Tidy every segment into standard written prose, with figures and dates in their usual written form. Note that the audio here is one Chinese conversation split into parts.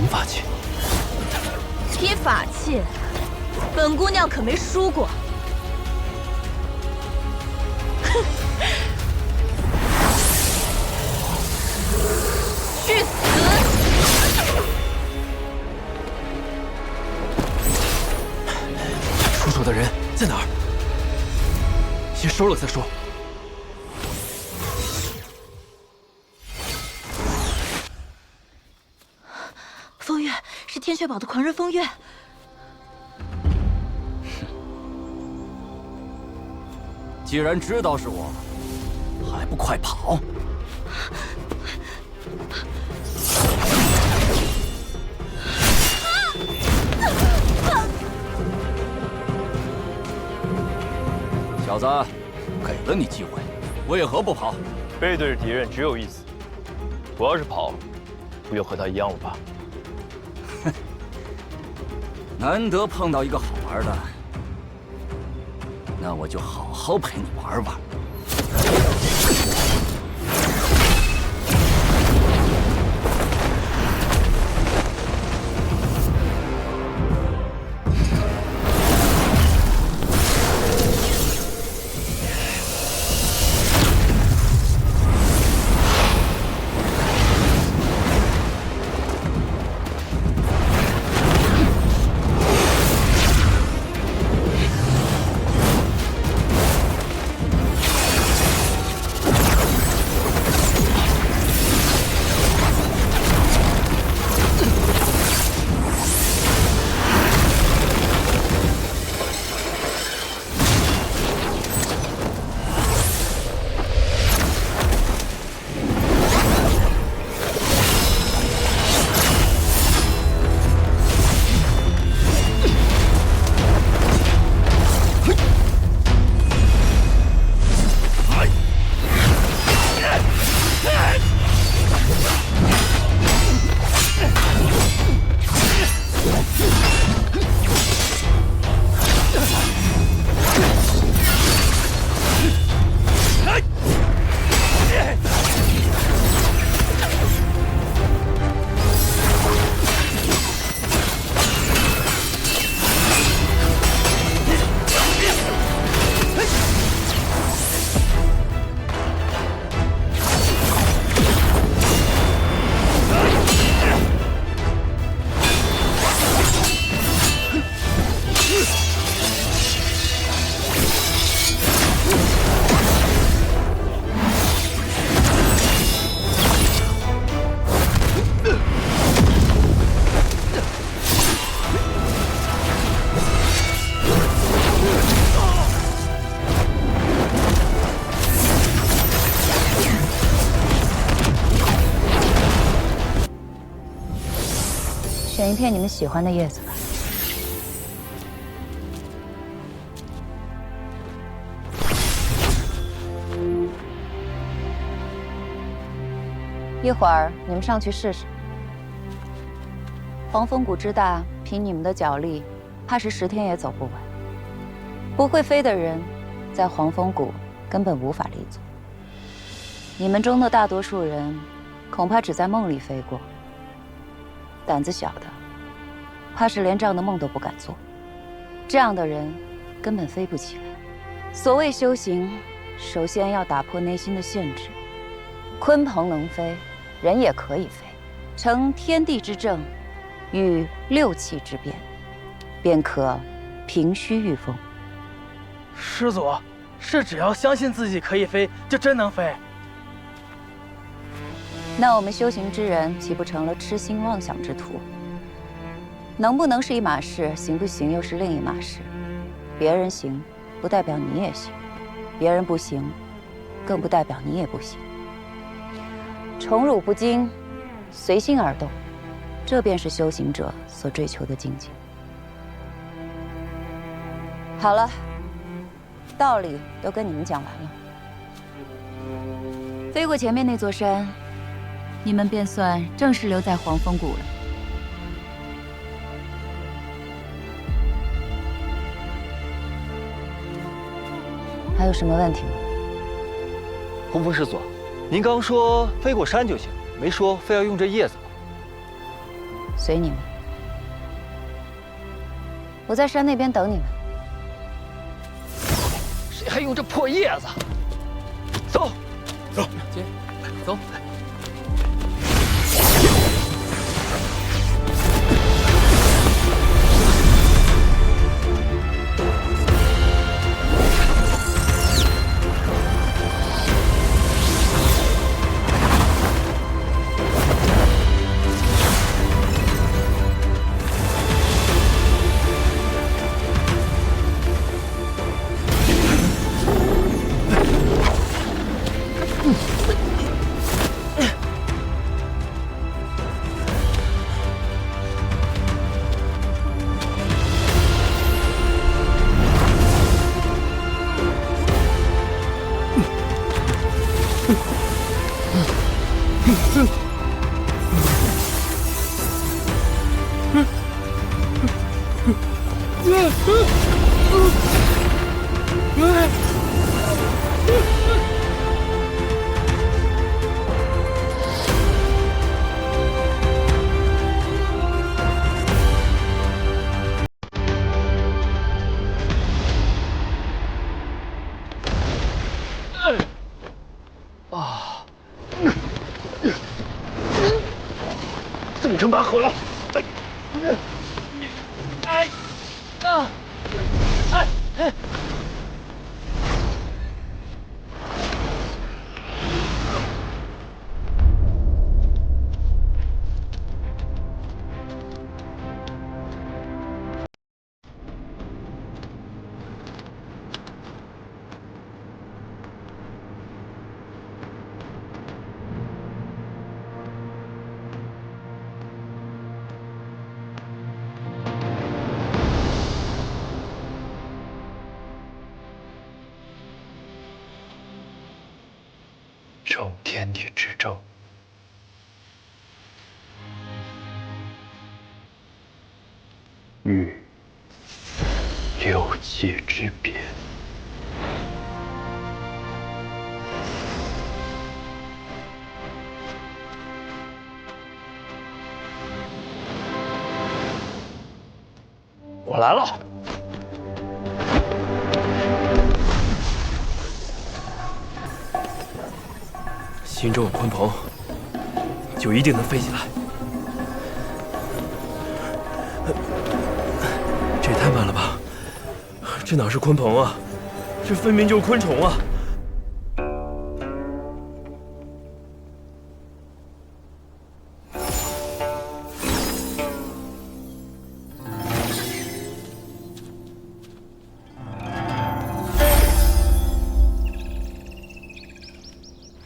法器。踢法器，本姑娘可没输过。哼！去死！出手的人在哪儿？先收了再说。风月是天血堡的狂人风月。既然知道是我，还不快跑！小子，给了你机会，为何不跑？背对着敌人只有一死，我要是跑，不就和他一样了吧？哼，难得碰到一个好玩的，那我就好好陪你玩玩。选一片你们喜欢的叶子吧。一会儿你们上去试试。黄风谷之大，凭你们的脚力，怕是10天也走不完。不会飞的人，在黄风谷根本无法立足。你们中的大多数人，恐怕只在梦里飞过。胆子小的，怕是连这样的梦都不敢做。这样的人，根本飞不起来。所谓修行，首先要打破内心的限制。鲲鹏能飞，人也可以飞，成天地之正，与6气之变，便可平虚御风。师祖，是只要相信自己可以飞，就真能飞？那我们修行之人，岂不成了痴心妄想之徒？能不能是一码事，行不行又是另一码事。别人行，不代表你也行；别人不行，更不代表你也不行。宠辱不惊，随心而动，这便是修行者所追求的境界。好了，道理都跟你们讲完了。飞过前面那座山，你们便算正式留在黄风谷了。还有什么问题吗？洪峰师祖，您刚说飞过山就行，没说非要用这叶子吧？随你们。我在山那边等你们。谁还用这破叶子？走，走，姐，走。这成把火了！受天地之咒，遇六界之别。我来了。心中有鲲鹏，就一定能飞起来。这也太慢了吧！这哪是鲲鹏啊，这分明就是昆虫啊！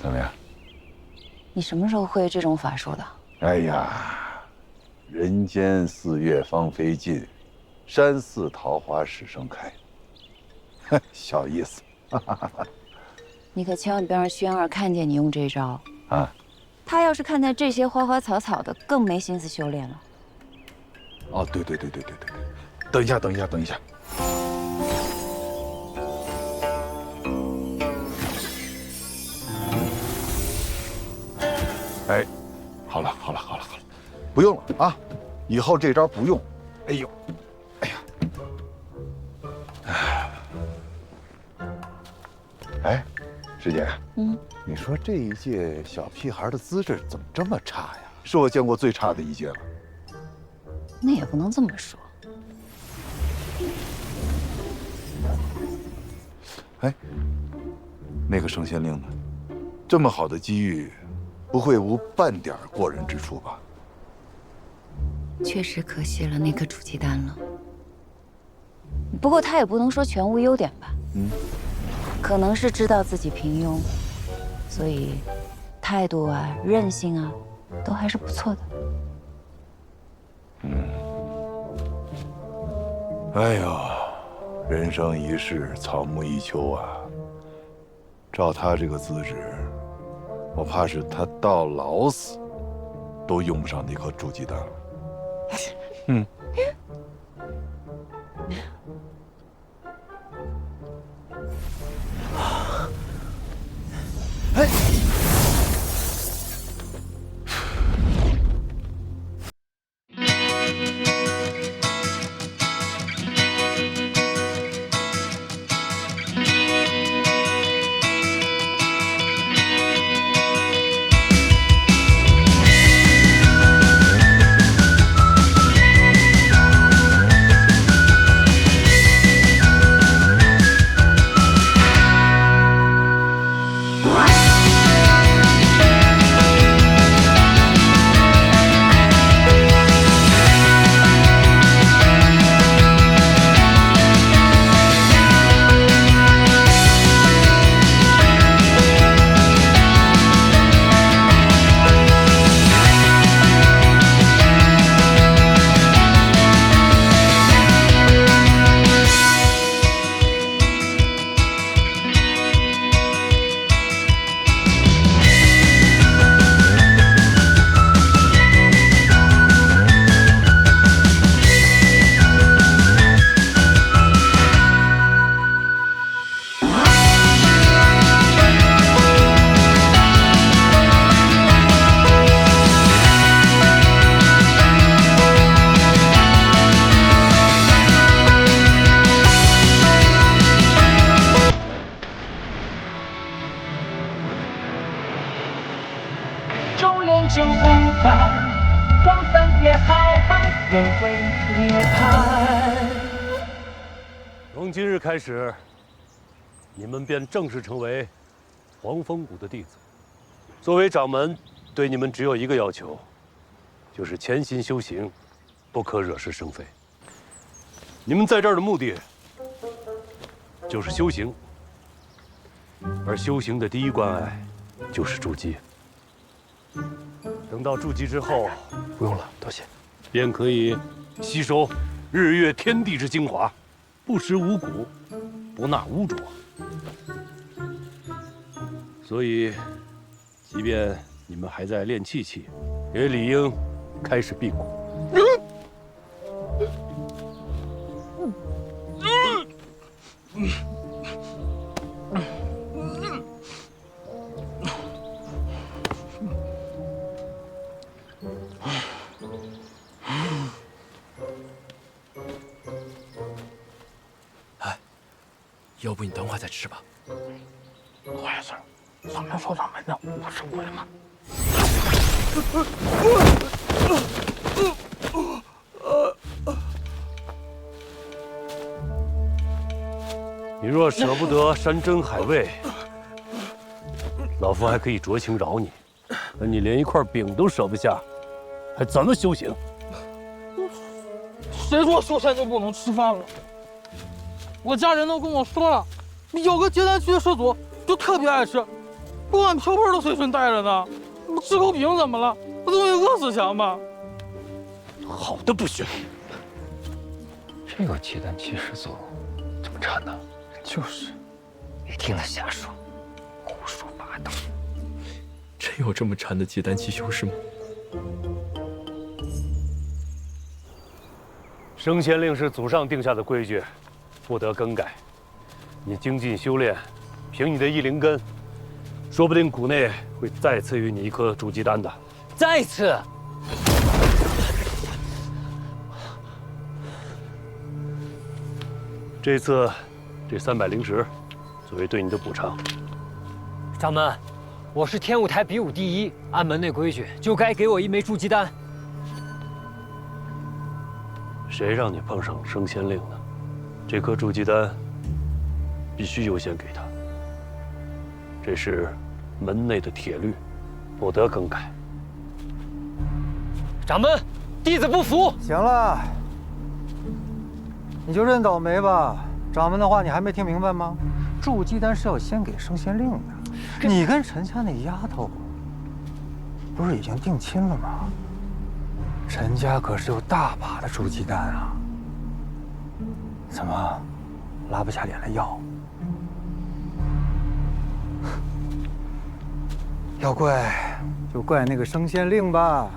怎么样？你什么时候会这种法术的？哎呀，人间四月芳菲尽，山寺桃花始盛开。小意思。你可千万别让轩儿看见你用这招啊！他要是看见这些花花草草的，更没心思修炼了。哦，对，等一下。哎，好了，不用了啊，以后这招不用。哎呦，哎，师姐，你说这一届小屁孩的资质怎么这么差呀？是我见过最差的一届了。那也不能这么说。哎，那个圣仙令呢？这么好的机遇，不会无半点过人之处吧？确实可惜了那颗煮鸡蛋了。不过他也不能说全无优点吧？可能是知道自己平庸，所以态度啊、韧性啊，都还是不错的。哎呦，人生一世，草木一秋啊！照他这个资质，我怕是他到老死都用不上那颗煮鸡蛋了。凡，光分也好，沦为涅槃。从今日开始，你们便正式成为黄风谷的弟子。作为掌门，对你们只有一个要求，就是潜心修行，不可惹是生非。你们在这儿的目的，就是修行，而修行的第一关隘，就是筑基。等到筑基之后，不用了，多谢。便可以吸收日月天地之精华，不食五谷，不纳污浊。所以，即便你们还在练气气，也理应开始辟谷。要不你等会儿再吃吧。坏事，咱们说掌门的，我是鬼吗？你若舍不得山珍海味，老夫还可以酌情饶你。但你连一块饼都舍不下，还怎么修行？谁说修仙就不能吃饭了？我家人都跟我说了，有个结丹期的师祖就特别爱吃，锅碗瓢盆都随身带着呢。吃口饼怎么了？不总比饿死强吗？好的不行。这个结丹期师祖怎么馋呢？就是，别听他瞎说，胡说八道。真有这么馋的结丹期修士吗？升仙令是祖上定下的规矩，不得更改。你精进修炼，凭你的异灵根，说不定谷内会再赐予你一颗筑基丹的。再次，这次，这300灵石，作为对你的补偿。掌门，我是天舞台比武第一，按门内规矩就该给我一枚筑基丹。谁让你碰上升仙令呢？这颗筑基丹必须优先给他，这是门内的铁律，不得更改。掌门，弟子不服。行了，你就认倒霉吧。掌门的话你还没听明白吗？筑基丹是要先给升仙令的。你跟陈家那丫头不是已经定亲了吗？陈家可是有大把的筑基丹啊，怎么拉不下脸来要？要怪就怪那个升仙令吧。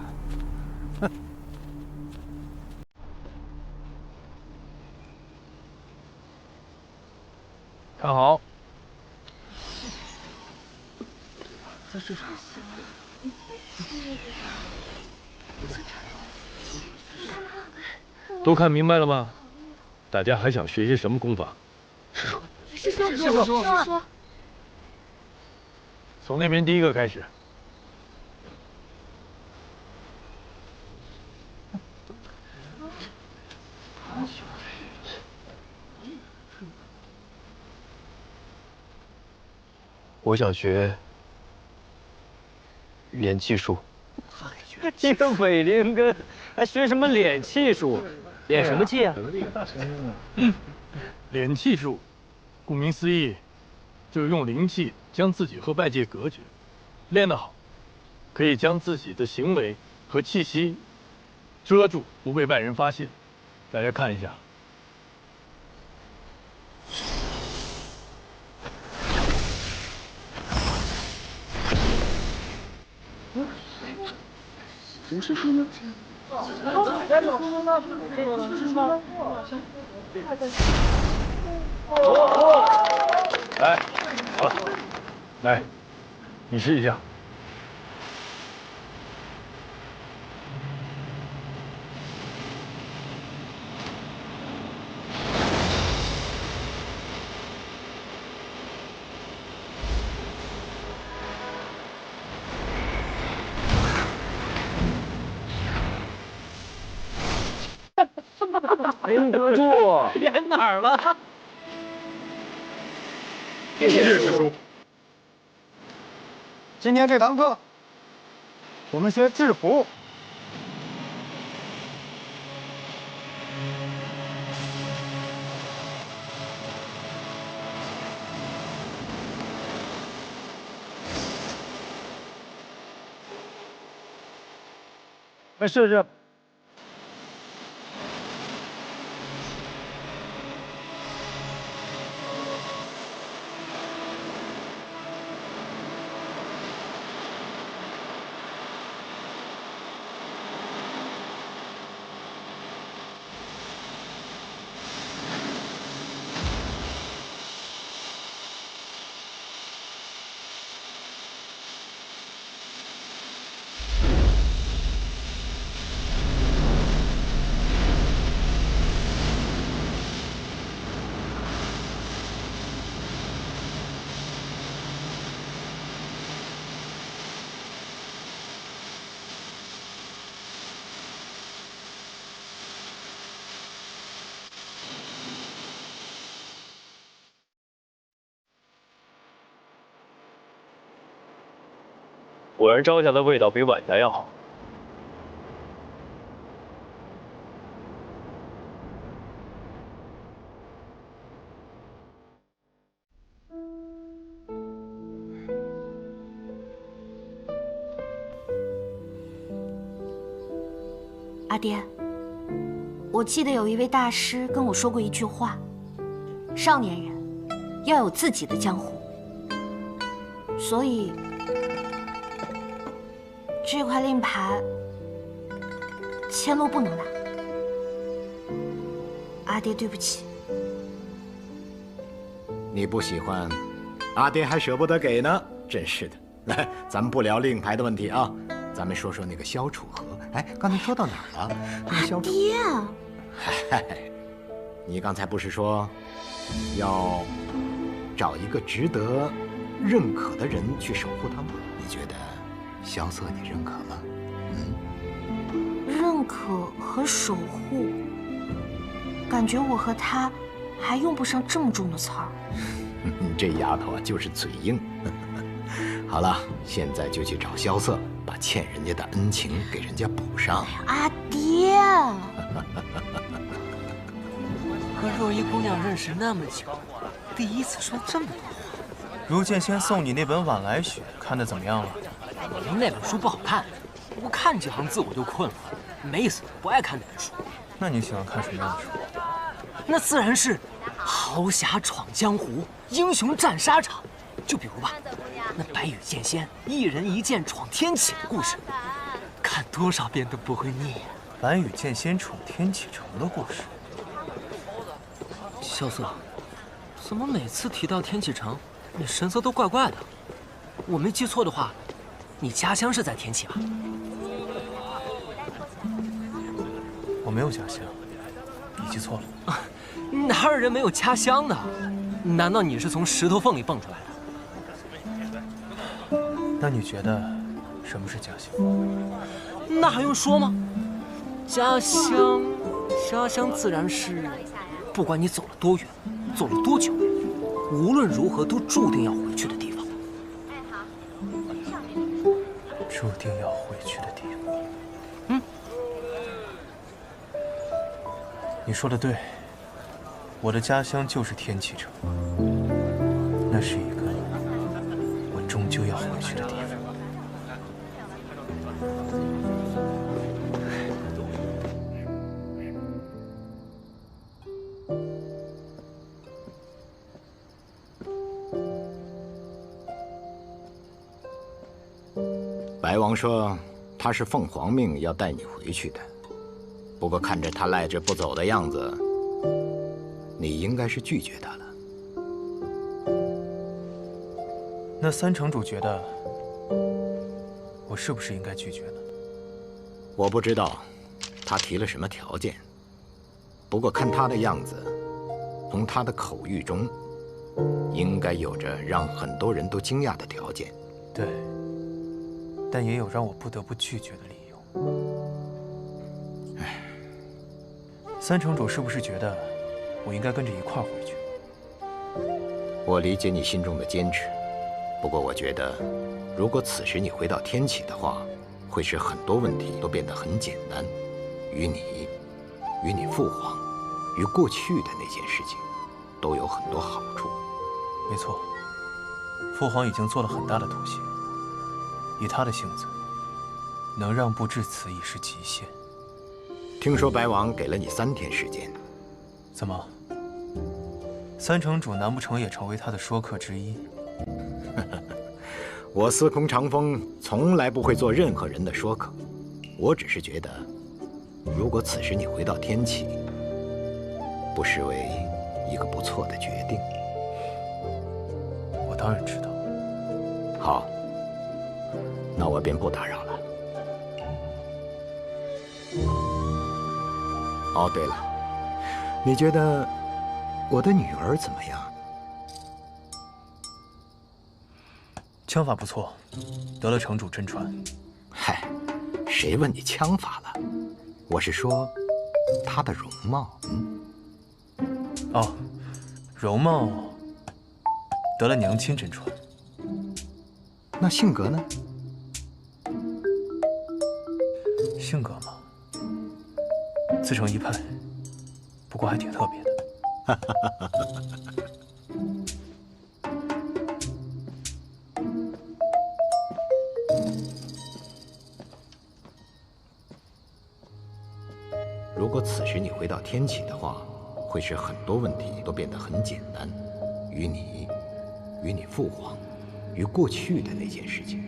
看好。都看明白了吗？大家还想学些什么功法？师叔，从那边第一个开始。我想学语言技术。这个伪灵根还学什么敛气术？敛什么气啊？敛气术，顾名思义，就是用灵气将自己和外界隔绝。练得好，可以将自己的行为和气息遮住，不被外人发现。大家看一下。来，好了，来，你试一下。没能得住。连哪儿了？谢谢师叔。今天这堂课，我们学制服。来试试。果然朝霞的味道比晚霞要好。阿爹，我记得有一位大师跟我说过一句话：少年人要有自己的江湖。所以这块令牌，千洛不能拿。阿爹，对不起。你不喜欢，阿爹还舍不得给呢，真是的。来，咱们不聊令牌的问题啊，咱们说说那个萧楚河。哎，刚才说到哪儿了？那个萧楚。爹，嗨，你刚才不是说要找一个值得认可的人去守护他吗？你觉得萧瑟你认可吗？认可和守护，感觉我和他还用不上这么重的词儿。你这丫头啊，就是嘴硬。好了，现在就去找萧瑟，把欠人家的恩情给人家补上。阿爹，和若依姑娘认识那么久，第一次说这么多话。如剑仙送你那本《晚来雪》，看得怎么样了？那本书不好看，我看几行字我就困了，没意思，不爱看那本书。那你喜欢看什么样的书？那自然是豪侠闯江湖、英雄战沙场。就比如吧，那白羽剑仙一人一剑闯天启的故事，看多少遍都不会腻啊。白羽剑仙闯天启城的故事。萧瑟，怎么每次提到天启城，你神色都怪怪的？我没记错的话，你家乡是在天启吧？我没有家乡，你记错了。哪有人没有家乡的？难道你是从石头缝里蹦出来的？那你觉得什么是家乡？那还用说吗？家乡自然是，不管你走了多远，走了多久，无论如何都注定要回去的地方。注定要回去的地方。你说的对，我的家乡就是天启城，那是一个我终究要回去的地方。白王说他是奉皇命要带你回去的，不过看着他赖着不走的样子，你应该是拒绝他了。那三城主觉得我是不是应该拒绝呢？我不知道他提了什么条件，不过看他的样子，从他的口谕中，应该有着让很多人都惊讶的条件。对，但也有让我不得不拒绝的理由。三城主是不是觉得我应该跟着一块儿回去？我理解你心中的坚持，不过我觉得，如果此时你回到天启的话，会使很多问题都变得很简单，于你父皇，与过去的那件事情，都有很多好处。没错，父皇已经做了很大的妥协，以他的性子，能让步至此已是极限。听说白王给了你3天时间，怎么？三城主难不成也成为他的说客之一？我司空长风从来不会做任何人的说客，我只是觉得，如果此时你回到天启，不失为一个不错的决定。我当然知道。好，那我便不打扰了。哦，对了，你觉得我的女儿怎么样？枪法不错，得了城主真传。嗨，谁问你枪法了？我是说，她的容貌。哦，容貌得了娘亲真传。那性格呢？性格嘛，自成一派，不过还挺特别的。如果此时你回到天启的话，会使很多问题都变得很简单，于你父皇，与过去的那件事情，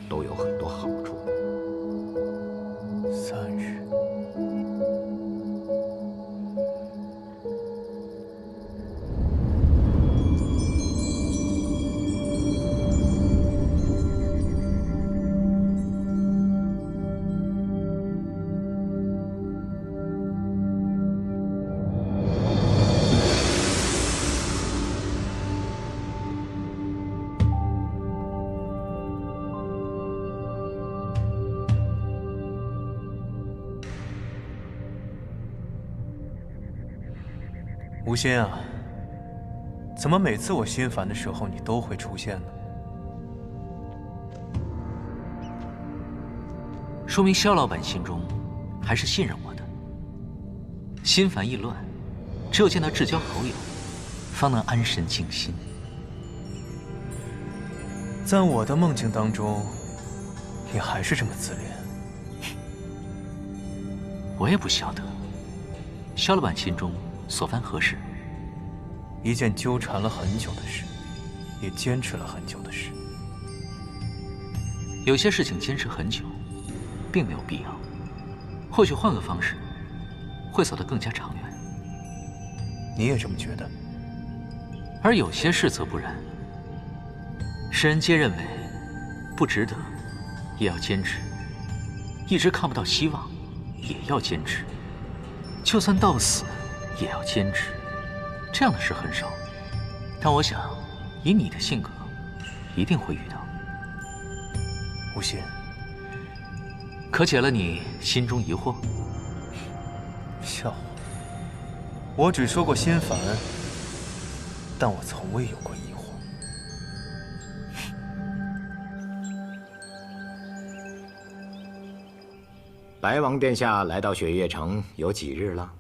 都有很多好处。3日。无心啊，怎么每次我心烦的时候你都会出现呢？说明萧老板心中还是信任我的。心烦意乱，只有见到至交好友，方能安神静心。在我的梦境当中，你还是这么自恋。我也不晓得，萧老板心中所烦何事？一件纠缠了很久的事，也坚持了很久的事。有些事情坚持很久，并没有必要。或许换个方式，会走得更加长远。你也这么觉得？而有些事则不然。世人皆认为不值得，也要坚持；一直看不到希望，也要坚持；就算到死，也要坚持。这样的事很少，但我想，以你的性格，一定会遇到。无心，可解了你心中疑惑？笑话！我只说过心烦，但我从未有过疑惑。白王殿下来到雪月城有几日了？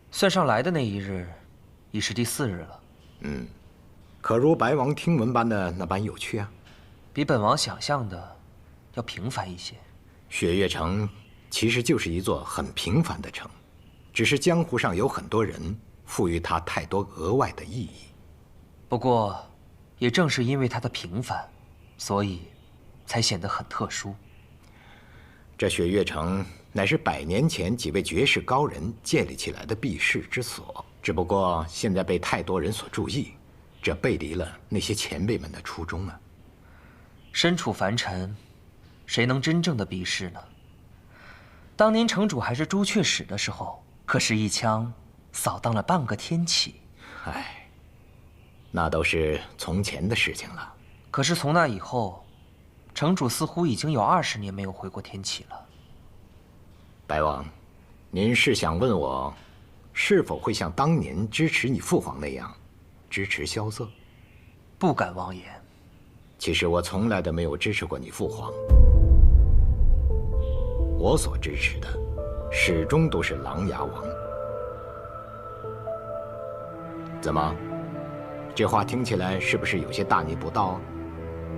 算上来的那一日，已是第4日了。可如白王听闻般的那般有趣啊？比本王想象的要平凡一些。雪月城其实就是一座很平凡的城，只是江湖上有很多人赋予它太多额外的意义。不过，也正是因为它的平凡，所以才显得很特殊。这雪月城乃是100年前几位绝世高人建立起来的避世之所，只不过现在被太多人所注意，这背离了那些前辈们的初衷啊。身处凡尘，谁能真正的避世呢？当年城主还是朱雀使的时候，可是一枪扫荡了半个天启。唉，那都是从前的事情了。可是从那以后，城主似乎已经有20年没有回过天启了。白王，您是想问我是否会像当年支持你父皇那样支持萧瑟？不敢妄言。其实我从来都没有支持过你父皇，我所支持的始终都是琅琊王。怎么，这话听起来是不是有些大逆不道？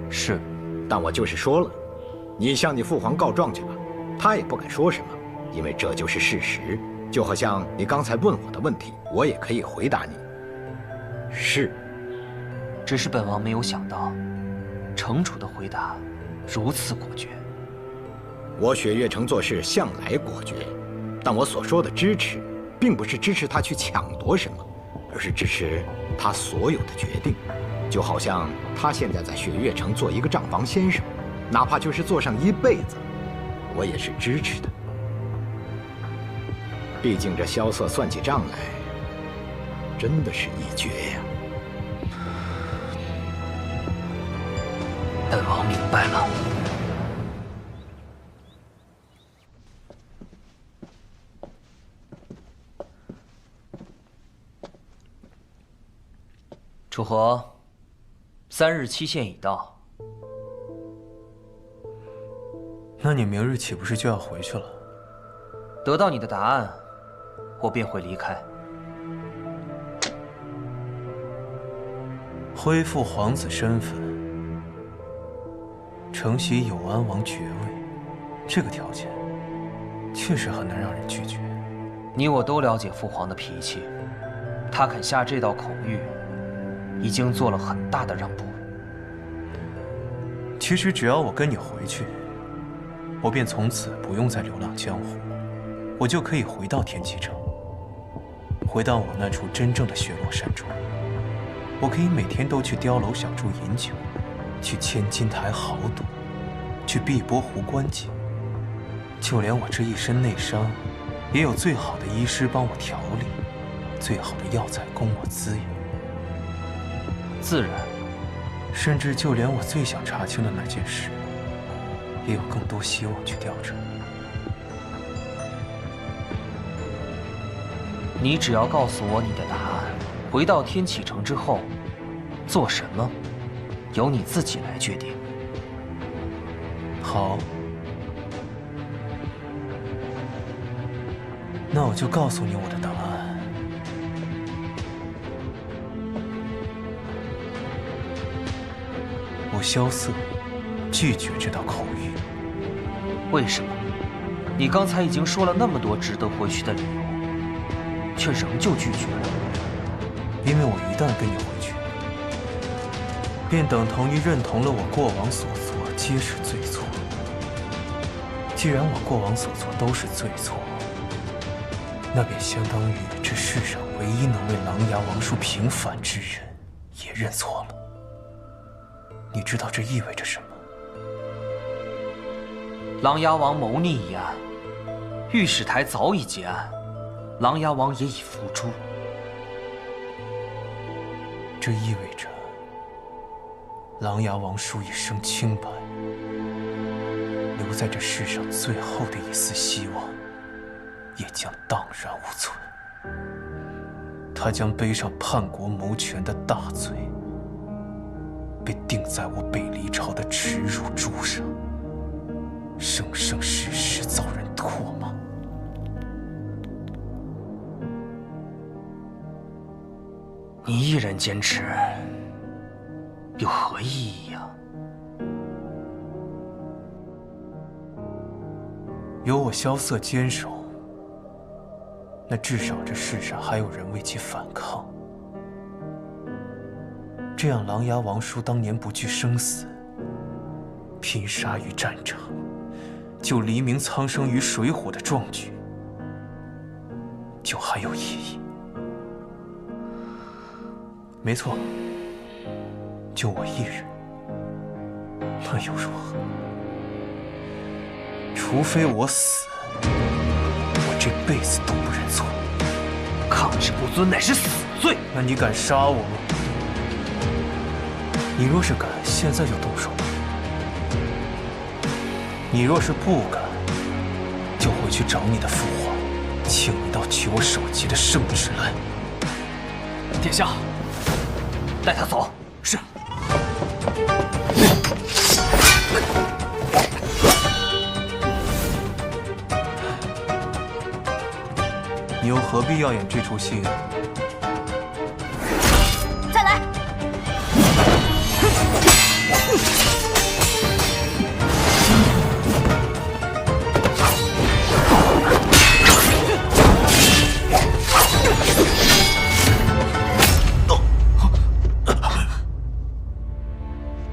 是，但我就是说了，你向你父皇告状去吧，他也不敢说什么，因为这就是事实。就好像你刚才问我的问题，我也可以回答你，是。只是本王没有想到，城主的回答如此果决。我雪月城做事向来果决，但我所说的支持，并不是支持他去抢夺什么，而是支持他所有的决定。就好像他现在在雪月城做一个账房先生，哪怕就是做上一辈子，我也是支持的。毕竟这萧瑟算起账来，真的是一绝呀。本王明白了。楚河，3日期限已到。那你明日岂不是就要回去了？得到你的答案，我便会离开。恢复皇子身份，承袭永安王爵位，这个条件确实很难让人拒绝。你我都了解父皇的脾气，他肯下这道口谕，已经做了很大的让步。其实只要我跟你回去，我便从此不用再流浪江湖，我就可以回到天启城，回到我那处真正的雪落山中。我可以每天都去碉楼小筑饮酒，去千金台豪赌，去碧波湖观景。就连我这一身内伤，也有最好的医师帮我调理，最好的药材供我滋养。自然，甚至就连我最想查清的那件事，也有更多希望去调查。你只要告诉我你的答案，回到天启城之后，做什么，由你自己来决定。好，那我就告诉你我的答案。我萧瑟拒绝这道口谕。为什么？你刚才已经说了那么多值得回去的理由，却仍旧拒绝了。因为我一旦跟你回去，便等同于认同了我过往所做皆是罪错。既然我过往所做都是罪错，那便相当于这世上唯一能为琅琊王叔平反之人也认错了。你知道这意味着什么？琅琊王谋逆一案，御史台早已结案，琅琊王也已伏诛。这意味着琅琊王叔一生清白，留在这世上最后的一丝希望也将荡然无存。他将背上叛国谋权的大罪，被钉在我北离朝的耻辱柱上，生生世世遭人唾骂。你一人坚持，有何意义呀？有我萧瑟坚守，那至少这世上还有人为其反抗。这样，琅琊王叔当年不惧生死，拼杀于战场，救黎明苍生于水火的壮举，就还有意义。没错，就我一人，那又如何？除非我死，我这辈子都不认错。抗旨不遵乃是死罪。那你敢杀我吗？你若是敢，现在就动手；你若是不敢，就回去找你的父皇。请你到取我首级的圣旨来。殿下，带他走。是。你又何必要演这出戏呢？再来！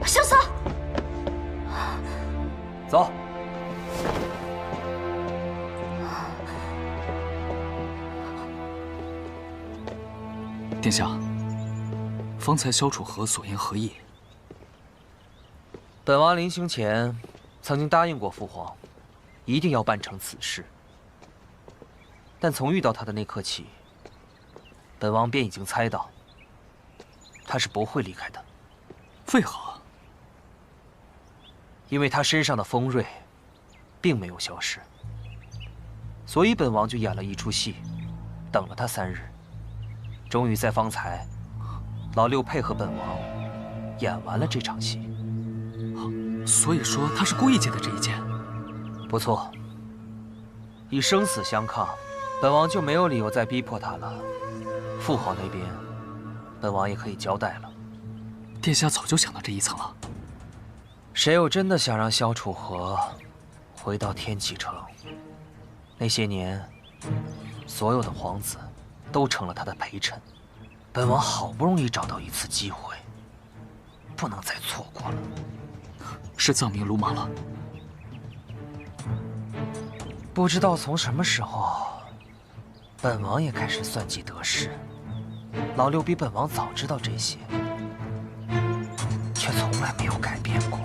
萧瑟，走。殿下，方才萧楚河所言何意？本王临行前曾经答应过父皇，一定要办成此事。但从遇到他的那刻起，本王便已经猜到，他是不会离开的。为何？因为他身上的锋锐，并没有消失，所以本王就演了一出戏，等了他3日。终于在方才，老六配合本王演完了这场戏。所以说他是故意借的这一剑。不错，以生死相抗，本王就没有理由再逼迫他了。父皇那边，本王也可以交代了。殿下早就想到这一层了。谁又真的想让萧楚河回到天启城？那些年，所有的皇子都成了他的陪衬。本王好不容易找到一次机会，不能再错过了。是藏民鲁莽了。不知道从什么时候，本王也开始算计得失。老六比本王早知道这些，却从来没有改变过。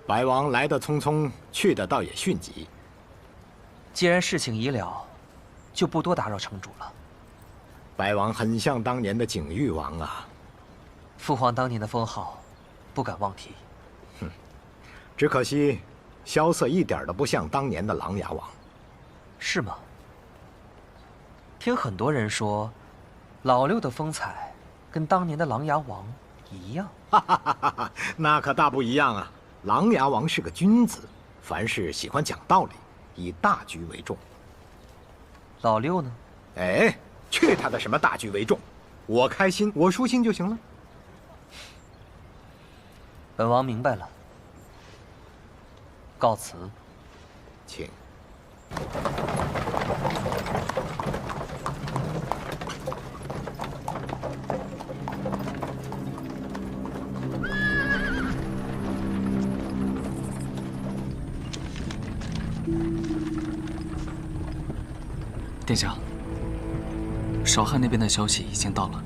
白王来得匆匆，去的倒也迅疾。既然事情已了，就不多打扰城主了。白王很像当年的景玉王啊。父皇当年的封号，不敢妄提。哼，只可惜，萧瑟一点都不像当年的琅琊王。是吗？听很多人说，老六的风采跟当年的琅琊王一样。哈哈哈哈！那可大不一样啊！琅琊王是个君子，凡事喜欢讲道理，以大局为重。老六呢？哎，去他的什么大局为重！我开心，我舒心就行了。本王明白了，告辞。请。殿下，少汉那边的消息已经到了。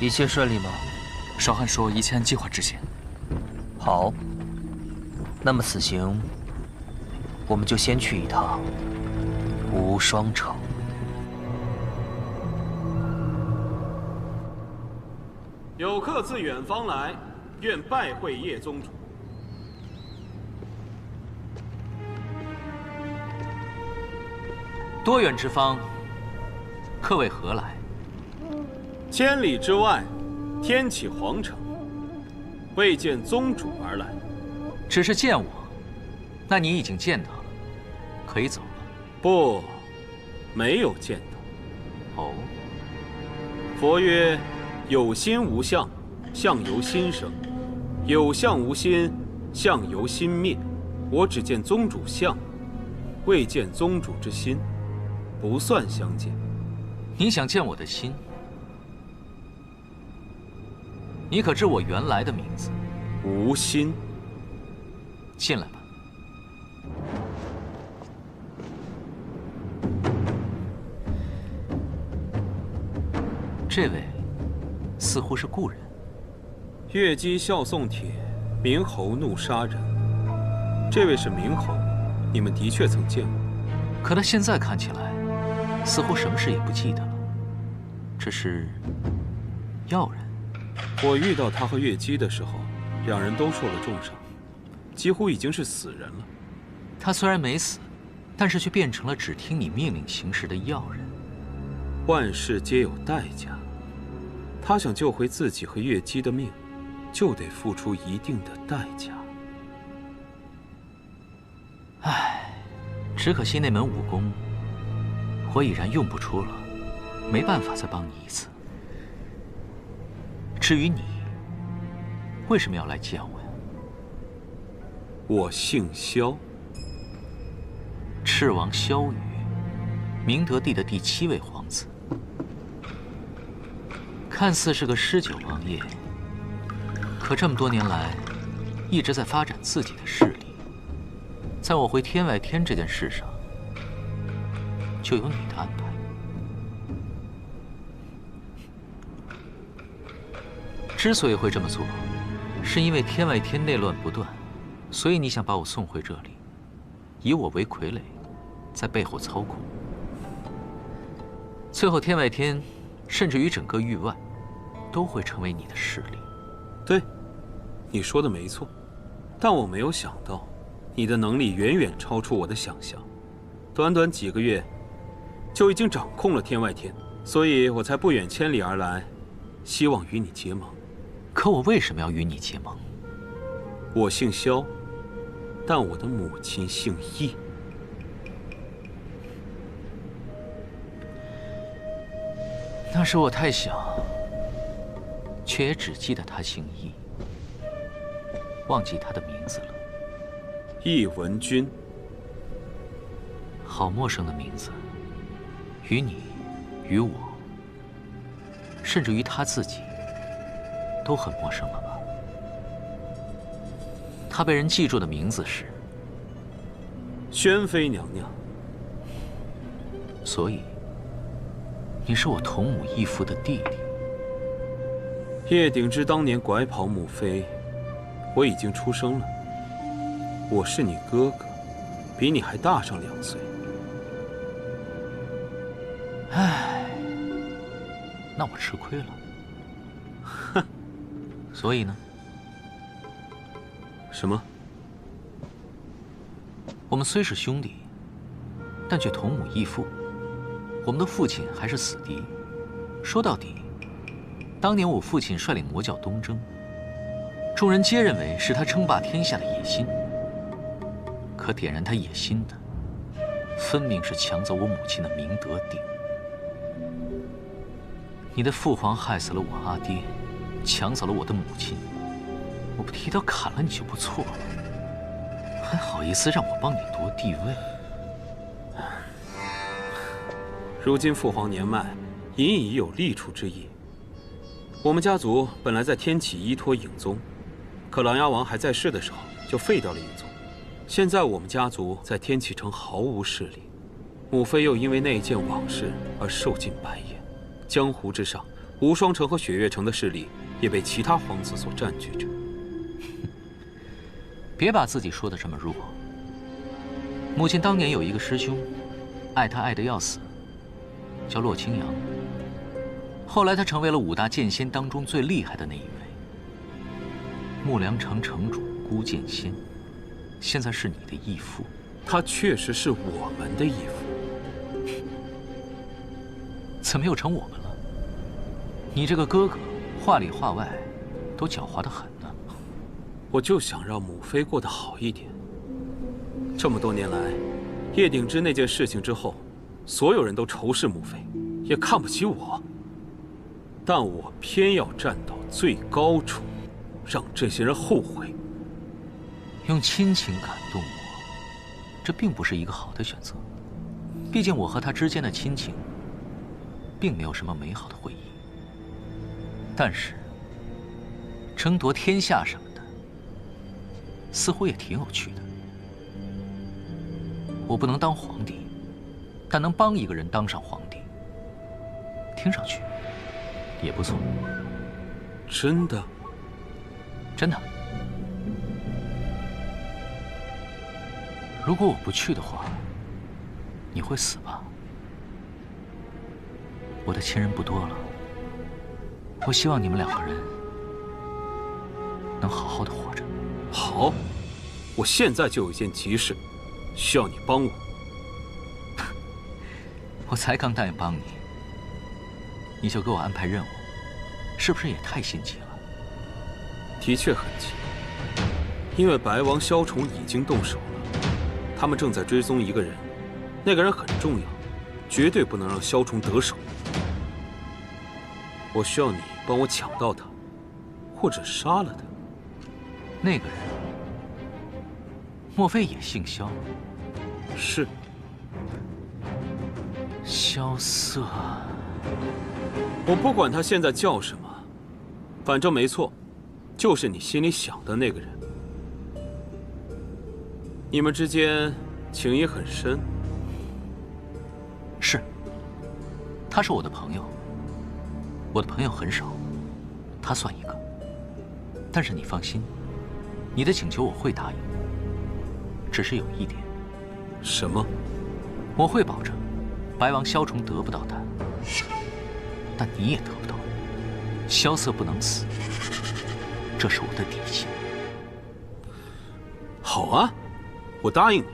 一切顺利吗？少汉说一切按计划执行。好，那么此行，我们就先去一趟无双城。有客自远方来，愿拜会叶宗主。多远之方，客为何来？千里之外，天启皇城，为见宗主而来。只是见我，那你已经见到了，可以走了。不，没有见到。哦。佛曰：有心无相，相由心生；有相无心，相由心灭。我只见宗主相，未见宗主之心。不算相见。你想见我的心？你可知我原来的名字？无心。进来吧。这位似乎是故人。越姬笑送帖，明侯怒杀人。这位是明侯，你们的确曾见过。可他现在看起来，似乎什么事也不记得了。这是药人。我遇到他和越姬的时候，两人都受了重伤，几乎已经是死人了。他虽然没死，但是却变成了只听你命令行事的药人。万事皆有代价，他想救回自己和月姬的命，就得付出一定的代价。唉，只可惜那门武功，我已然用不出了，没办法再帮你一次。至于你，为什么要来见我呀？我姓萧，赤王萧雨，明德帝的第7位皇子。看似是个诗酒王爷，可这么多年来，一直在发展自己的势力。在我回天外天这件事上，就有你的安排。之所以会这么做，是因为天外天内乱不断，所以你想把我送回这里，以我为傀儡，在背后操控。最后天外天，甚至于整个域外，都会成为你的势力。对，你说的没错，但我没有想到，你的能力远远超出我的想象，短短几个月，就已经掌控了天外天，所以我才不远千里而来，希望与你结盟。可我为什么要与你结盟？我姓萧，但我的母亲姓易。那时我太小，却也只记得他姓易，忘记他的名字了。易文君，好陌生的名字，于你，于我，甚至于他自己，都很陌生了吧？他被人记住的名字是宣妃娘娘。所以，你是我同母异父的弟弟。叶鼎之当年拐跑母妃，我已经出生了。我是你哥哥，比你还大上2岁。唉，那我吃亏了。哼，所以呢？什么？我们虽是兄弟，但却同母异父。我们的父亲还是死敌。说到底，当年我父亲率领魔教东征，众人皆认为是他称霸天下的野心。可点燃他野心的，分明是抢走我母亲的明德鼎。你的父皇害死了我阿爹，抢走了我的母亲，我不提刀砍了你就不错了，还好意思让我帮你夺帝位？如今父皇年迈，隐已有立储之意。我们家族本来在天启依托影宗，可琅琊王还在世的时候就废掉了影宗。现在我们家族在天启城毫无势力，母妃又因为那件往事而受尽白眼。江湖之上，无双城和雪月城的势力也被其他皇子所占据着。别把自己说得这么弱。母亲当年有一个师兄，爱她爱得要死，叫洛清扬。后来他成为了5大剑仙当中最厉害的那一位。木良城城主孤剑仙，现在是你的义父。他确实是我们的义父。怎么又成我们了？你这个哥哥，话里话外都狡猾得很呢。我就想让母妃过得好一点。这么多年来，叶鼎之那件事情之后，所有人都仇视母妃，也看不起我。但我偏要站到最高处，让这些人后悔。用亲情感动我，这并不是一个好的选择。毕竟我和他之间的亲情，并没有什么美好的回忆。但是，争夺天下什么的，似乎也挺有趣的。我不能当皇帝，但能帮一个人当上皇帝，听上去也不错。真的？真的。如果我不去的话，你会死吧？我的亲人不多了，我希望你们2个人能好好的活着。好，我现在就有一件急事，需要你帮我。我才刚答应帮你，你就给我安排任务，是不是也太心急了？的确很急，因为白王萧宠已经动手了，他们正在追踪一个人，那个人很重要，绝对不能让萧宠得手。我需要你帮我抢到他，或者杀了他。那个人，莫非也姓萧？是。萧瑟。我不管他现在叫什么，反正没错，就是你心里想的那个人。你们之间情谊很深。是。他是我的朋友。我的朋友很少，他算一个。但是你放心，你的请求我会答应。只是有一点。什么？我会保证，白王萧宠得不到他，但你也得不到。萧瑟不能死，这是我的底线。好啊，我答应你。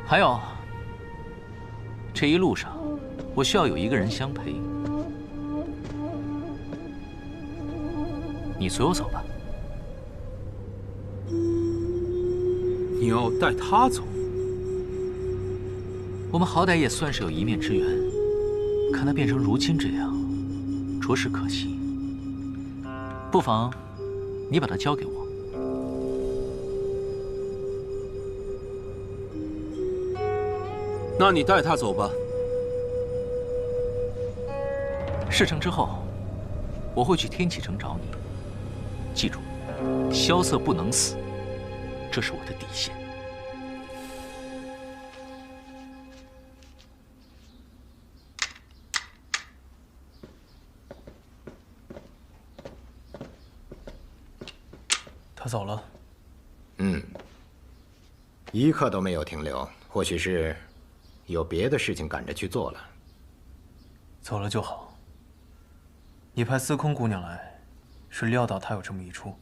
还有，这一路上，我需要有一个人相陪。你随我走吧。你要带他走？我们好歹也算是有一面之缘，看他变成如今这样，着实可惜。不妨，你把他交给我。那你带他走吧。事成之后，我会去天启城找你。记住，萧瑟不能死，这是我的底线。他走了。一刻都没有停留，或许是有别的事情赶着去做了。走了就好。你派司空姑娘来，是料到他有这么一出。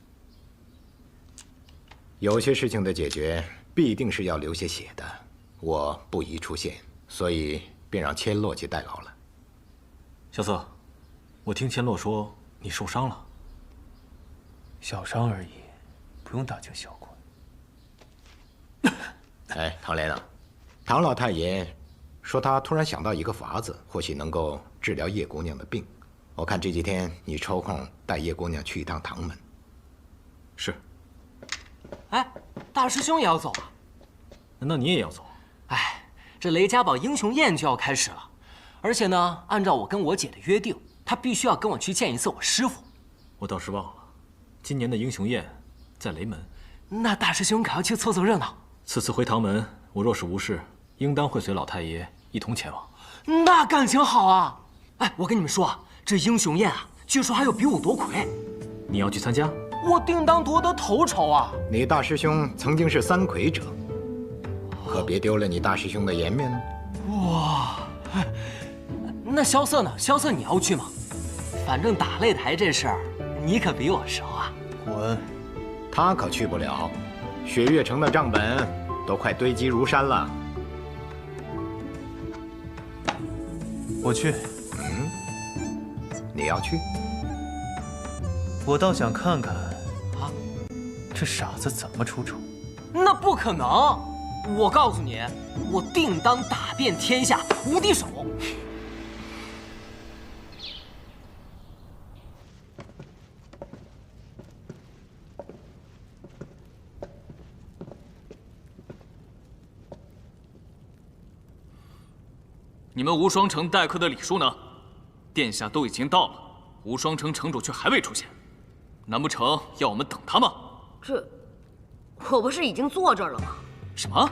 有些事情的解决必定是要流些血的，我不宜出现，所以便让千洛去代劳了。萧瑟，我听千洛说你受伤了。小伤而已，不用大惊小怪。哎，唐莲啊，唐老太爷说他突然想到一个法子，或许能够治疗叶姑娘的病。我看这几天你抽空带叶姑娘去一趟唐门。是。哎，大师兄也要走啊？难道你也要走？哎，这雷家堡英雄宴就要开始了，而且呢，按照我跟我姐的约定，她必须要跟我去见一次我师傅。我倒是忘了，今年的英雄宴在雷门。那大师兄可要去凑凑热闹。此次回唐门，我若是无事，应当会随老太爷一同前往。那感情好啊！哎，我跟你们说，这英雄宴啊，据说还有比武夺魁。你要去参加？我定当夺得头筹啊！你大师兄曾经是三魁者，可别丢了你大师兄的颜面。哇，那萧瑟呢？萧瑟你要去吗？反正打擂台这事儿，你可比我熟啊。滚！他可去不了，雪月城的账本都快堆积如山了。我去。你要去？我倒想看看啊，这傻子怎么出丑。那不可能！我告诉你，我定当打遍天下无敌手。你们无双城待客的礼数呢？殿下都已经到了，无双城城主却还未出现，难不成要我们等他吗？我不是已经坐这儿了吗？什么？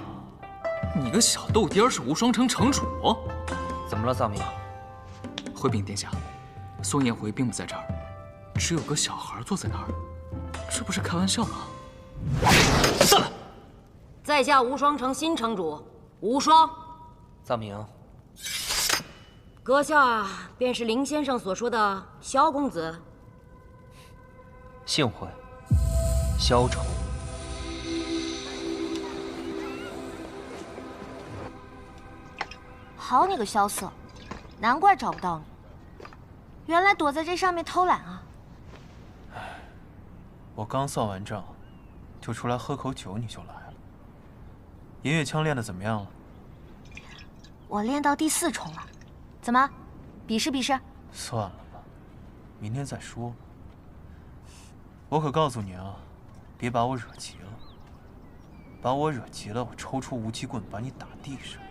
你个小豆丁是无双城城主？怎么了，藏民？回禀殿下，宋彦回并不在这儿，只有个小孩坐在那儿，这不是开玩笑吗？散了！在下无双城新城主无双。藏民。阁下便是林先生所说的萧公子。幸会，萧宠。好你个萧瑟，难怪找不到你，原来躲在这上面偷懒啊！我刚算完账，就出来喝口酒，你就来了。银月枪练得怎么样了？我练到第4重了，怎么，比试比试？算了吧，明天再说。我可告诉你啊，别把我惹急了。把我惹急了，我抽出无极棍把你打地上。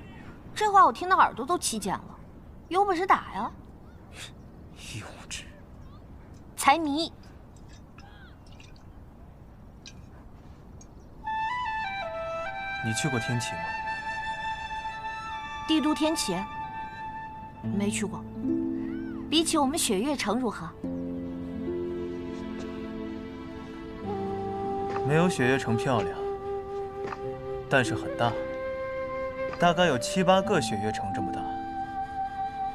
这话我听得耳朵都起茧了，有本事打呀！幼稚，财迷。你去过天启吗？帝都天启？没去过。比起我们雪月城如何？没有雪月城漂亮，但是很大，大概有7、8个雪月城这么大。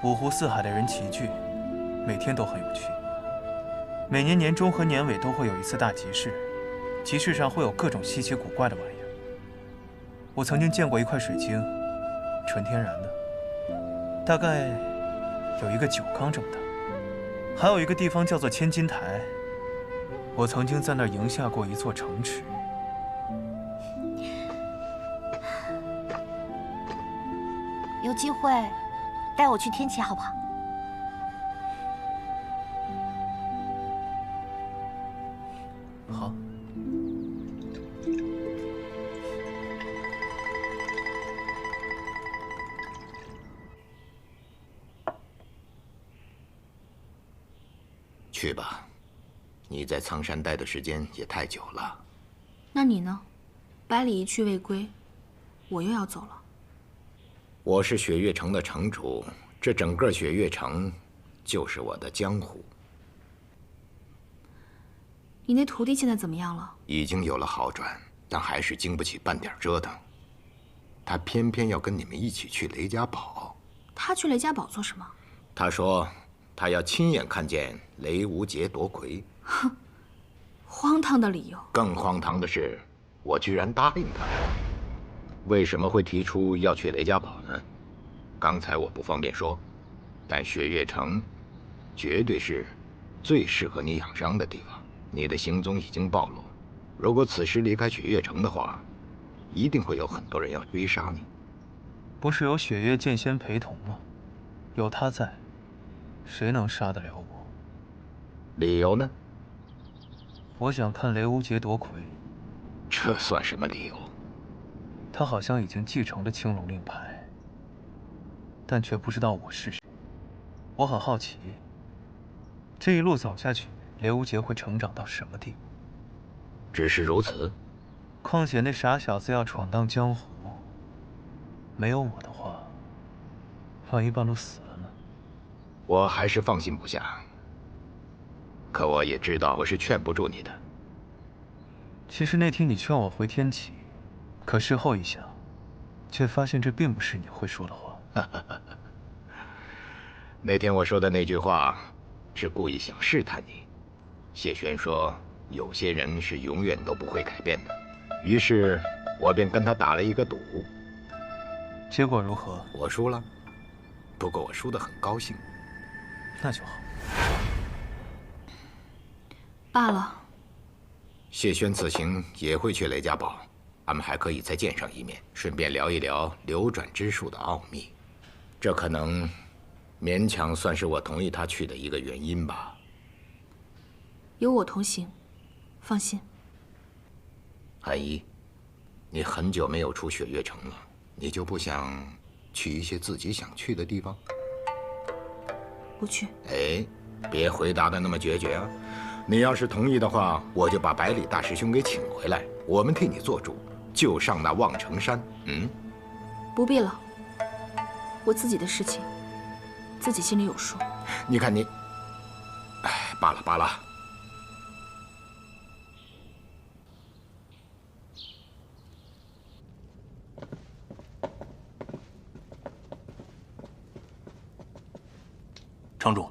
五湖四海的人齐聚，每天都很有趣。每年年中和年尾都会有一次大集市，集市上会有各种稀奇古怪的玩意儿。我曾经见过一块水晶，纯天然的，大概有一个酒缸这么大。还有一个地方叫做千金台，我曾经在那儿赢下过一座城池。有机会带我去天启好不好？好。去吧，你在苍山待的时间也太久了。那你呢？百里一去未归，我又要走了。我是雪月城的城主，这整个雪月城就是我的江湖。你那徒弟现在怎么样了？已经有了好转，但还是经不起半点折腾。他偏偏要跟你们一起去雷家堡。他去雷家堡做什么？他说他要亲眼看见雷无杰夺魁。哼，荒唐的理由。更荒唐的是，我居然答应他。为什么会提出要去雷家堡呢？刚才我不方便说，但雪月城绝对是最适合你养伤的地方。你的行踪已经暴露，如果此时离开雪月城的话，一定会有很多人要追杀你。不是有雪月剑仙陪同吗？有他在，谁能杀得了我？理由呢？我想看雷无杰夺魁。这算什么理由？他好像已经继承了青龙令牌，但却不知道我是谁。我很好奇，这一路走下去，雷无杰会成长到什么地步？只是如此。况且那傻小子要闯荡江湖，没有我的话，万一半路死了呢？我还是放心不下。可我也知道我是劝不住你的。其实那天你劝我回天启，可事后一想，却发现这并不是你会说的话。那天我说的那句话，是故意想试探你。谢玄说，有些人是永远都不会改变的，于是我便跟他打了一个赌。结果如何？我输了，不过我输得很高兴。那就好。罢了。谢轩此行也会去雷家堡，俺们还可以再见上一面，顺便聊一聊流转之术的奥秘。这可能勉强算是我同意他去的一个原因吧。有我同行，放心。韩一，你很久没有出雪月城了，你就不想去一些自己想去的地方？不去。哎，别回答的那么决绝啊！你要是同意的话，我就把百里大师兄给请回来，我们替你做主，就上那望城山。不必了，我自己的事情，自己心里有数。你看你，哎，罢了罢了。城主，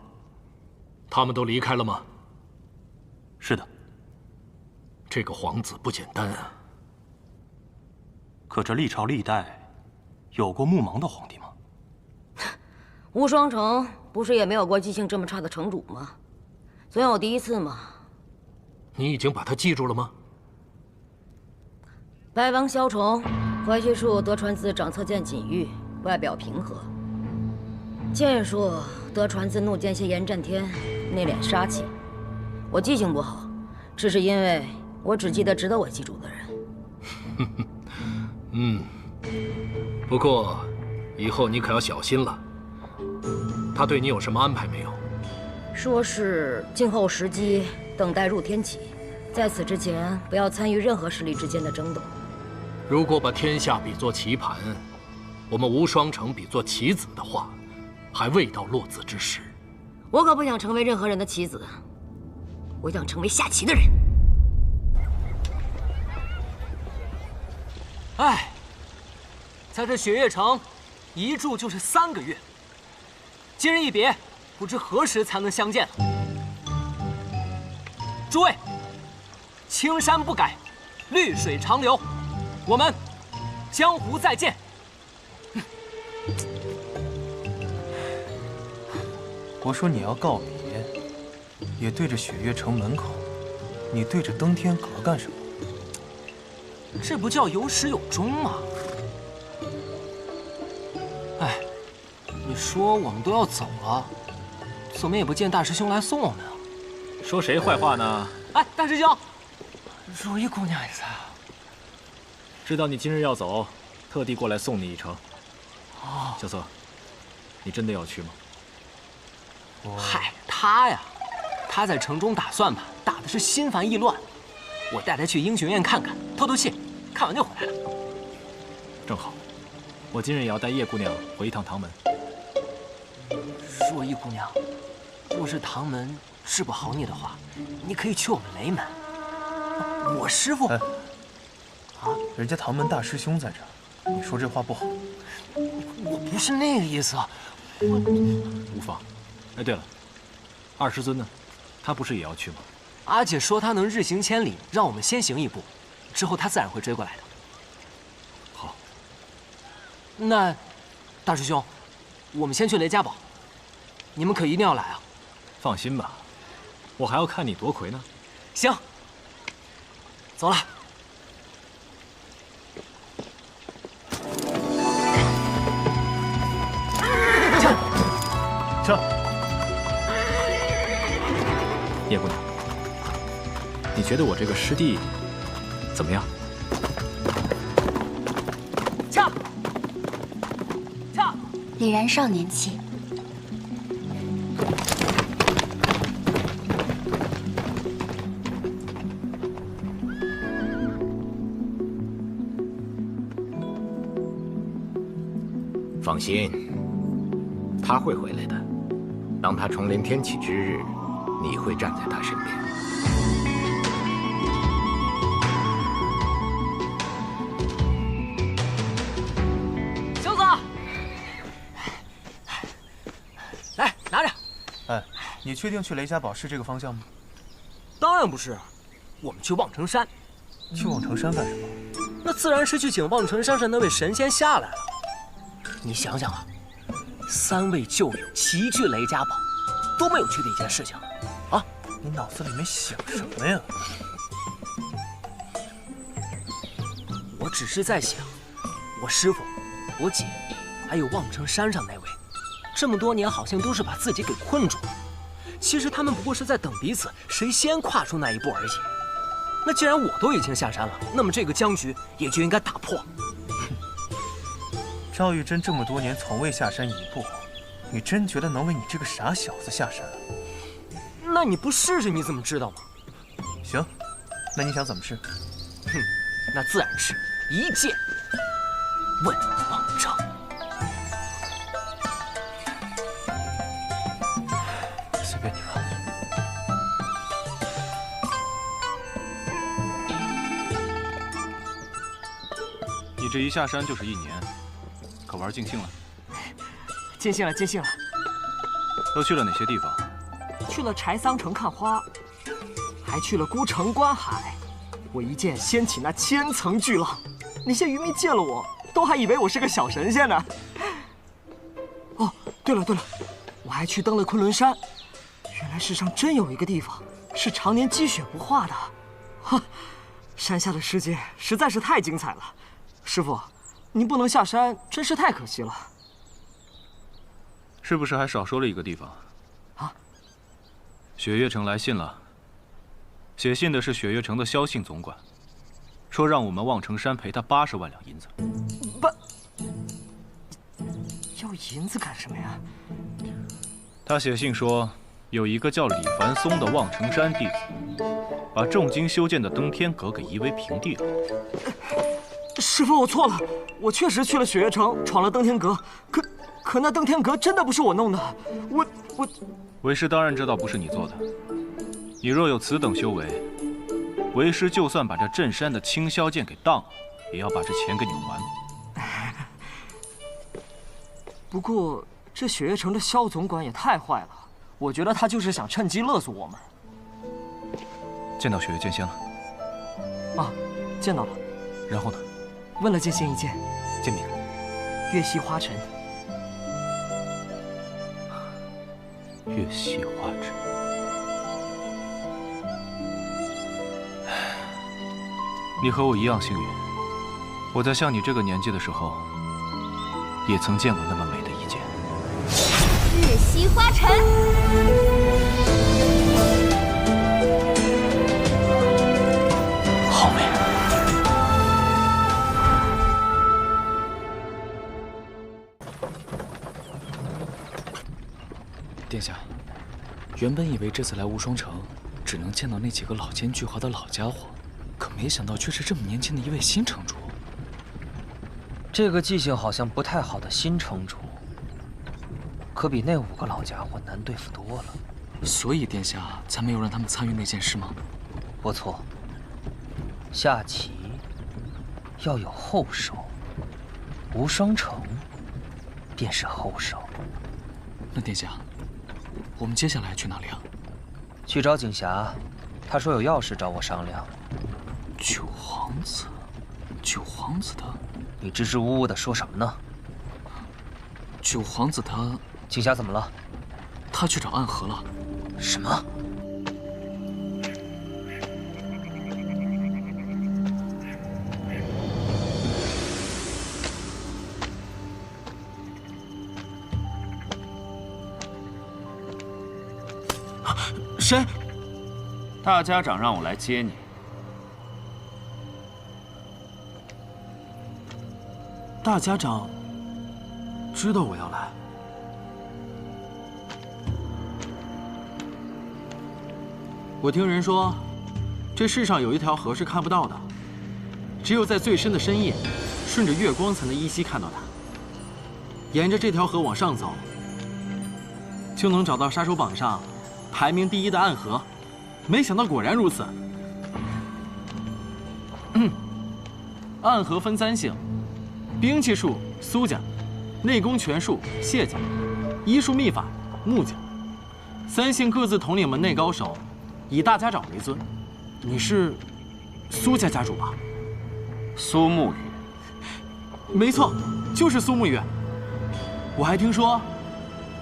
他们都离开了吗？是的。这个皇子不简单啊。可这历朝历代有过目盲的皇帝吗？无双城不是也没有过记性这么差的城主吗？总有第一次嘛。你已经把它记住了吗？白王萧崇，怀虚术得传自掌侧剑锦玉，外表平和；剑术得传自怒剑邪严战天，内敛杀气。我记性不好，只是因为我只记得值得我记住的人。不过以后你可要小心了。他对你有什么安排没有？说是静候时机，等待入天启，在此之前不要参与任何势力之间的争斗。如果把天下比作棋盘，我们无双城比作棋子的话，还未到落子之时。我可不想成为任何人的棋子，我想成为下棋的人。哎，在这雪月城，一住就是3个月。今日一别，不知何时才能相见了。诸位，青山不改，绿水长流，我们江湖再见。我说你要告别，也对着雪月城门口，你对着登天阁干什么？这不叫有始有终吗？哎，你说我们都要走了，怎么也不见大师兄来送我们啊？说谁坏话呢？哎，大师兄，如意姑娘也在啊。知道你今日要走，特地过来送你一程。哦，小瑟，你真的要去吗？嗨，他呀，他在城中打算盘，打的是心烦意乱。我带他去英雄院看看，透透气，看完就回来了。正好，我今日也要带叶姑娘回一趟唐门。若意姑娘，若是唐门治不好你的话，你可以去我们雷门。我师父，人家唐门大师兄在这儿，你说这话不好。我不是那个意思，无妨。哎，对了，二师尊呢？他不是也要去吗？阿姐说她能日行千里，让我们先行一步，之后她自然会追过来的。好。那，大师兄，我们先去雷家堡，你们可一定要来啊！放心吧，我还要看你夺魁呢。行，走了。撤！叶姑娘，你觉得我这个师弟怎么样？恰，李然少年气。放心，他会回来的。当他重临天启之日，你会站在他身边。小子，来拿着。哎，你确定去雷家堡是这个方向吗？当然不是，我们去望城山。去望城山干什么？那自然是去请望城山上那位神仙下来了。你想想啊，3位旧友齐聚雷家堡，多么有趣的一件事情啊！你脑子里面想什么呀？我只是在想，我师父、我姐，还有望城山上那位，这么多年好像都是把自己给困住了。其实他们不过是在等彼此谁先跨出那一步而已。那既然我都已经下山了，那么这个僵局也就应该打破。赵玉珍这么多年从未下山一步，你真觉得能为你这个傻小子下山？那你不试试你怎么知道吗？行，那你想怎么试？哼，那自然是一剑问望城。随便你吧。你这一下山就是1年，可玩尽兴了？尽兴了，尽兴了。都去了哪些地方？去了柴桑城看花，还去了孤城观海。我一剑掀起那1000层巨浪，那些渔民见了我，都还以为我是个小神仙呢。哦，对了，我还去登了昆仑山，原来世上真有一个地方是常年积雪不化的。哈，山下的世界实在是太精彩了。师傅，您不能下山，真是太可惜了。是不是还少说了一个地方？啊？雪月城来信了。写信的是雪月城的萧信总管，说让我们望城山赔他80万两银子。要银子干什么呀？他写信说，有一个叫李凡松的望城山弟子，把重金修建的登天阁给夷为平地了。师傅，我错了，我确实去了雪月城，闯了登天阁，可那登天阁真的不是我弄的，我。为师当然知道不是你做的，你若有此等修为，为师就算把这镇山的青霄剑给当了，也要把这钱给你还。不过这雪月城的萧总管也太坏了，我觉得他就是想趁机勒索我们。见到雪月剑仙了？啊，见到了。然后呢？问了剑仙一件。剑名？月溪花尘。月溪花尘。你和我一样幸运，我在像你这个年纪的时候，也曾见过那么美的一剑。月溪花尘。好美。殿下，原本以为这次来无双城，只能见到那几个老奸巨猾的老家伙，可没想到却是这么年轻的一位新城主。这个记性好像不太好的新城主，可比那5个老家伙难对付多了。所以殿下才没有让他们参与那件事吗？不错，下棋要有后手，无双城便是后手。那殿下，我们接下来去哪里啊？去找景霞，他说有要事找我商量。九皇子，九皇子他……你支支吾吾的说什么呢？九皇子他……景霞怎么了？他去找暗河了。什么？谁？大家长让我来接你。大家长知道我要来。我听人说，这世上有一条河是看不到的，只有在最深的深夜，顺着月光才能依稀看到它。沿着这条河往上走，就能找到杀手榜上排名第1的暗河。没想到果然如此。暗河分3姓：兵器术苏家，内功拳术谢家，医术秘法穆家。3姓各自统领门内高手，以大家长为尊。你是苏家家主吧？苏沐月。没错，就是苏沐月。我还听说，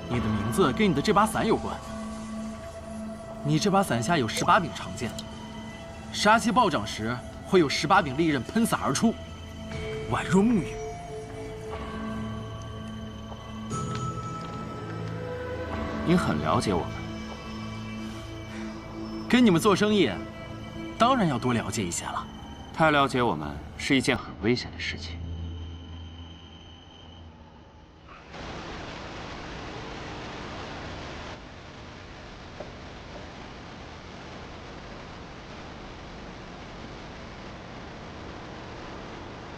你的名字跟你的这把伞有关。你这把伞下有18柄长剑，杀气暴涨时会有18柄利刃喷洒而出，宛若沐浴。你很了解我们。跟你们做生意，当然要多了解一些了。太了解我们是一件很危险的事情。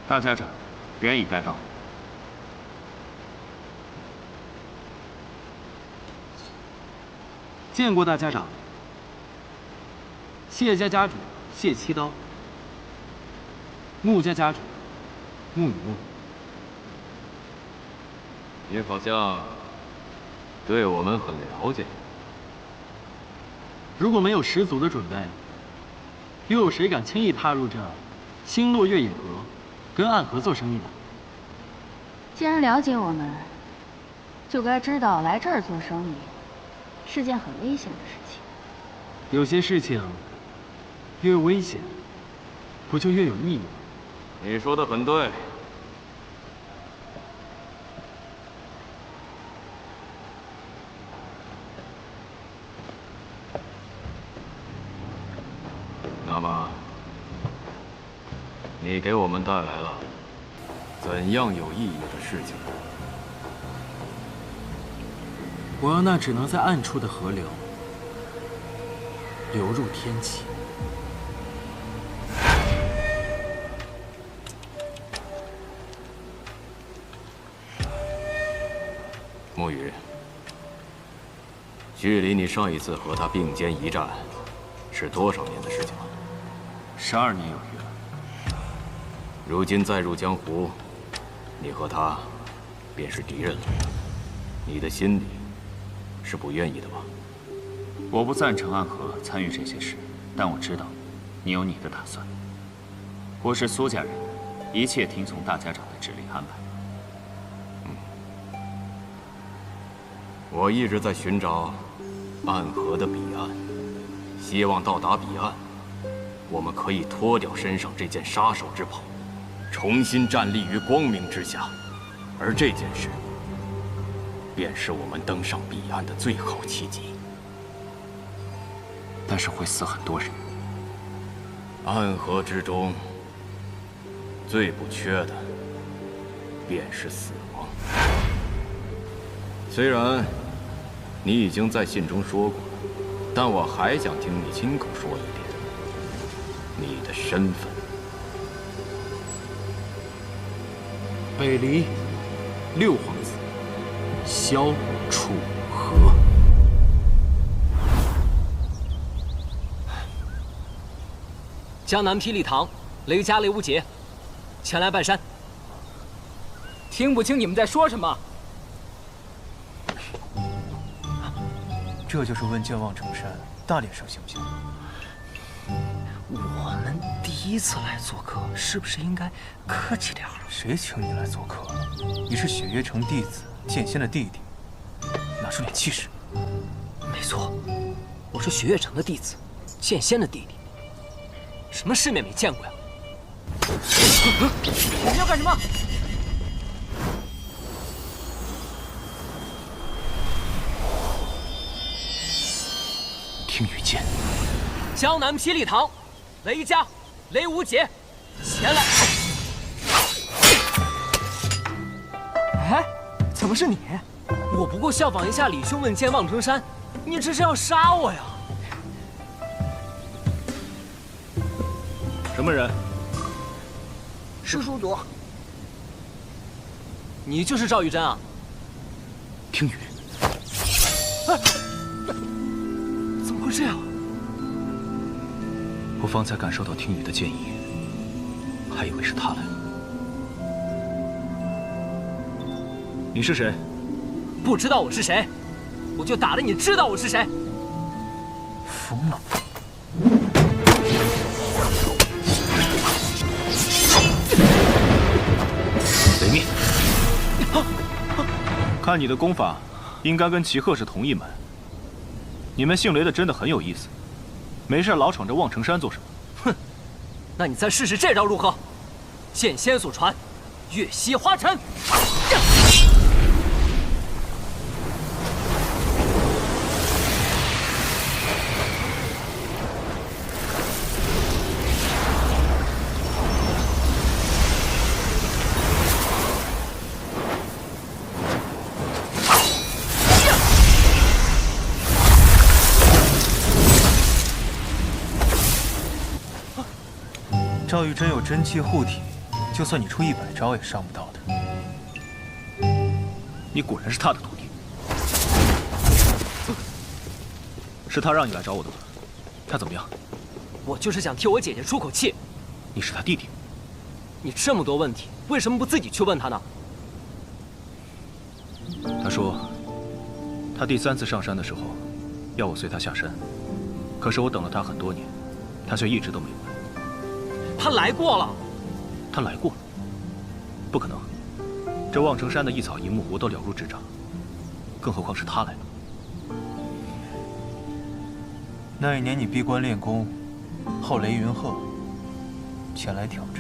大家长，原已带到。见过大家长。谢家家主谢七刀，穆家家主穆雨木。您好像对我们很了解。如果没有十足的准备，又有谁敢轻易踏入这星落月影河，跟暗河做生意的？既然了解我们，就该知道来这儿做生意是件很危险的事情。有些事情越危险，不就越有意义吗？你说的很对。那么，你给我们带来了怎样有意义的事情？我要那只能在暗处的河流流入天启。沐雨，距离你上一次和他并肩一战，是多少年的事情了？12年有余了。如今再入江湖，你和他便是敌人了。你的心里是不愿意的吧？我不赞成暗河参与这些事，但我知道，你有你的打算。我是苏家人，一切听从大家长的指令安排。我一直在寻找暗河的彼岸，希望到达彼岸，我们可以脱掉身上这件杀手之袍，重新站立于光明之下。而这件事，便是我们登上彼岸的最好契机。但是会死很多人。暗河之中，最不缺的，便是死亡。虽然你已经在信中说过了，但我还想听你亲口说一遍你的身份。北离六皇子萧楚河。江南霹雳堂，雷家雷无节，前来拜山。听不清你们在说什么。这就是问剑望城山，大点声行不行？我们第一次来做客，是不是应该客气点儿？谁请你来做客？你是雪月城弟子，剑仙的弟弟，拿出点气势。没错，我是雪月城的弟子，剑仙的弟弟。什么世面没见过呀？你们要干什么？听雨剑，江南霹雳堂，雷家雷无节，前来。哎，怎么是你？我不过效仿一下李兄问剑望城山，你这是要杀我呀？什么人？师叔祖。你就是赵玉珍啊？听雨。怎么会这样？我方才感受到听雨的剑意，还以为是他来了。你是谁？不知道我是谁，我就打得你知道我是谁。疯了！雷灭！看你的功法，应该跟齐鹤是同一门。你们姓雷的真的很有意思，没事老闯着望城山做什么？哼，那你再试试这招如何？剑仙所传，月息花尘。赵玉珍有真气护体，就算你出100招也伤不到的。你果然是他的徒弟，是他让你来找我的吗？他怎么样？我就是想替我姐姐出口气。你是他弟弟？你这么多问题，为什么不自己去问他呢？他说，他第3次上山的时候，要我随他下山，可是我等了他很多年，他却一直都没有来。他来过了。他来过了？不可能，这望城山的一草一木我都了如指掌。更何况是他来了。那一年你闭关练功，后雷云鹤前来挑战。